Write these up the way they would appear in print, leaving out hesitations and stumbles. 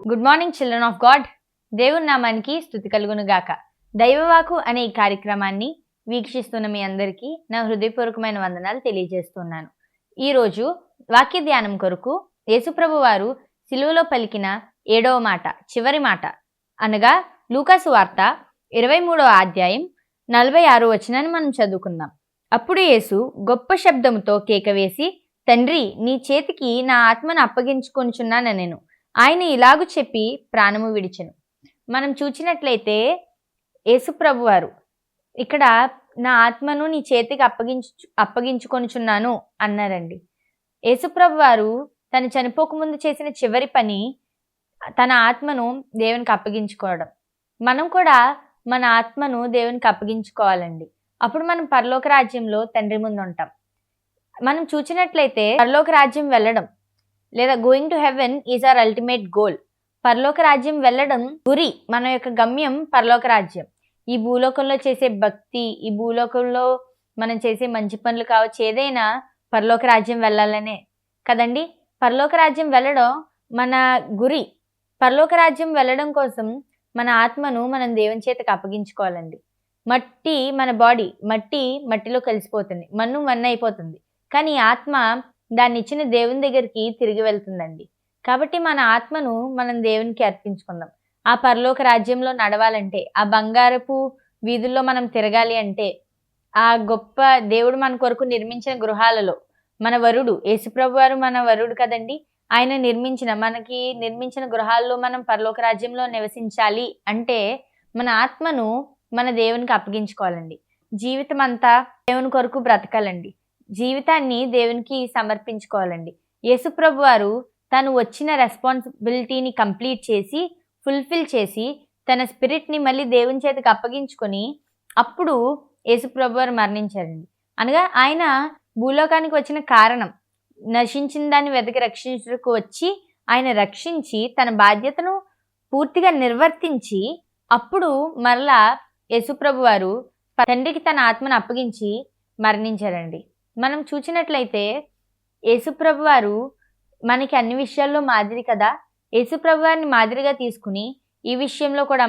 Good morning children of God. దేవుని నామానికి స్తుతి కలుగును గాక. దైవవాకు అనే ఈ కార్యక్రమాన్ని వీక్షిస్తున్న మీ అందరికీ నా హృదయపూర్వకమైన వందనాలు తెలియజేస్తున్నాను. ఈరోజు వాక్య ధ్యానం కొరకు యేసుప్రభు వారు సిలువలో పలికిన 7వ మాట, చివరి మాట అనగా లూకాసు వార్త 23వ అధ్యాయం 46వ వచనాన్ని మనం చదువుకుందాం. అప్పుడు యేసు గొప్ప శబ్దముతో కేక వేసి, తండ్రి, నీ చేతికి నా ఆత్మను అప్పగించుకొనుచున్నానెను. ఆయన ఇలాగు చెప్పి ప్రాణము విడిచెను. మనం చూచినట్లయితే యేసుప్రభు వారు ఇక్కడ నా ఆత్మను నీ చేతికి అప్పగించుకొనుచున్నాను అన్నారండి. యేసుప్రభు వారు తను చనిపోకముందు చేసిన చివరి పని తన ఆత్మను దేవునికి అప్పగించుకోవడం. మనం కూడా మన ఆత్మను దేవునికి అప్పగించుకోవాలండి. అప్పుడు మనం పరలోక రాజ్యంలో తండ్రి ముందు ఉంటాం. మనం చూచినట్లయితే పరలోక రాజ్యం వెళ్ళడం లేదా going to heaven is our ultimate goal. పరలోక రాజ్యం వెళ్ళడం గురి, మన యొక్క గమ్యం పరలోక రాజ్యం. ఈ భూలోకంలో చేసే భక్తి, ఈ భూలోకంలో మనం చేసే మంచి పనులు కావచ్చు, ఏదైనా పరలోక రాజ్యం వెళ్ళాలనే కదండి. పరలోక రాజ్యం వెళ్ళడం మన గురి. పరలోక రాజ్యం వెళ్ళడం కోసం మన ఆత్మను మనం దేవుని చేతికి అప్పగించుకోవాలండి. మట్టి, మన బాడీ మట్టిలో కలిసిపోతుంది, మన్ను అయిపోతుంది. కానీ ఆత్మ దాన్ని ఇచ్చిన దేవుని దగ్గరికి తిరిగి వెళ్తుందండి. కాబట్టి మన ఆత్మను మనం దేవునికి అర్పించుకుందాం. ఆ పరలోక రాజ్యంలో నడవాలంటే, ఆ బంగారపు వీధుల్లో మనం తిరగాలి అంటే, ఆ గొప్ప దేవుడు మన కొరకు నిర్మించిన గృహాలలో మన వరుడు యేసుప్రభు వారు మన వరుడు కదండి. ఆయన మనకి నిర్మించిన గృహాల్లో మనం పరలోక రాజ్యంలో నివసించాలి అంటే మన ఆత్మను మన దేవునికి అప్పగించుకోవాలండి. జీవితం అంతా దేవుని కొరకు బ్రతకాలండి. జీవితాన్ని దేవునికి సమర్పించుకోవాలండి. యేసుప్రభు వారు తను వచ్చిన రెస్పాన్సిబిలిటీని కంప్లీట్ చేసి, ఫుల్ఫిల్ చేసి, తన స్పిరిట్ని మళ్ళీ దేవుని చేతికి అప్పగించుకొని అప్పుడు యేసుప్రభు వారు మరణించారండి. అనగా ఆయన భూలోకానికి వచ్చిన కారణం, నశించిన దాన్ని వెతికి రక్షించుటకు వచ్చి ఆయన రక్షించి తన బాధ్యతను పూర్తిగా నిర్వర్తించి అప్పుడు మరలా యేసుప్రభు వారు తండ్రికి తన ఆత్మను అప్పగించి మరణించారండి. మనం చూసినట్లయితే యేసుప్రభు వారు మనకి అన్ని విషయాల్లో మాదిరి కదా. యేసుప్రభు వారిని మాదిరిగా తీసుకుని ఈ విషయంలో కూడా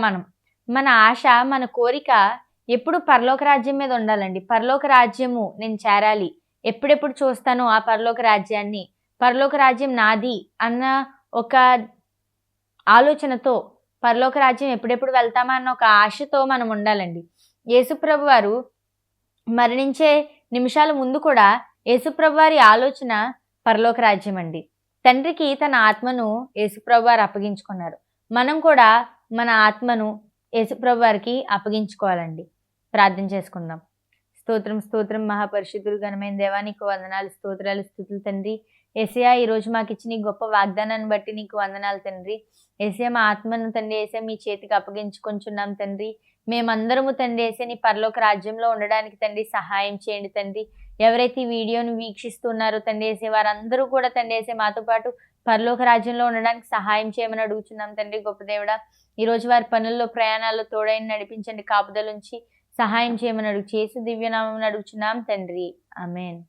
మన ఆశ, మన కోరిక ఎప్పుడు పరలోక రాజ్యం మీద ఉండాలండి. పరలోక రాజ్యము నేను చేరాలి, ఎప్పుడెప్పుడు చూస్తాను ఆ పరలోక రాజ్యాన్ని, పరలోక రాజ్యం నాది అన్న ఒక ఆలోచనతో, పరలోక రాజ్యం ఎప్పుడెప్పుడు వెళ్తామా అన్న ఒక ఆశతో మనం ఉండాలండి. యేసుప్రభు వారు మరణించే నిమిషాల ముందు కూడా యేసుప్రభు వారి ఆలోచన పరలోక రాజ్యం అండి. తండ్రికి తన ఆత్మను యేసుప్రభు వారు అప్పగించుకున్నారు. మనం కూడా మన ఆత్మను యేసుప్రభు వారికి అప్పగించుకోవాలండి. ప్రార్థన చేసుకుందాం. స్తోత్రం స్తోత్రం మహాపరిశుద్ధుడు ఘనమైన దేవా, నీకు వందనాలు, స్తోత్రాలు, స్తుతులు తండ్రి. యేసయ్యా, ఈరోజు మాకు ఇచ్చిన ఈ గొప్ప వాగ్దానాన్ని బట్టి నీకు వందనాలు తండ్రి. యేసయ్యా, మా ఆత్మను తండ్రి యేసయ్యా మీ చేతికి అప్పగించుకుంటున్నాం తండ్రి. మేమందరము తండ్రి యేసయ్యా నీ పరలోక రాజ్యంలో ఉండడానికి తండ్రి సహాయం చేయండి తండ్రి. ఎవరైతే ఈ వీడియోను వీక్షిస్తున్నారో తండ్రి యేసయ్యా వారందరూ కూడా తండ్రి యేసయ్యా మాతో పాటు పరలోక రాజ్యంలో ఉండడానికి సహాయం చేయమని అడుగుచున్నాం తండ్రి. గొప్ప దేవుడా, ఈరోజు వారి పనుల్లో ప్రయాణాల్లో తోడైన నడిపించండి, కాపుదల ఉంచి సహాయం చేయమని యేసు దివ్యనామమున అడుగుచున్నాం తండ్రి. ఆమేన్.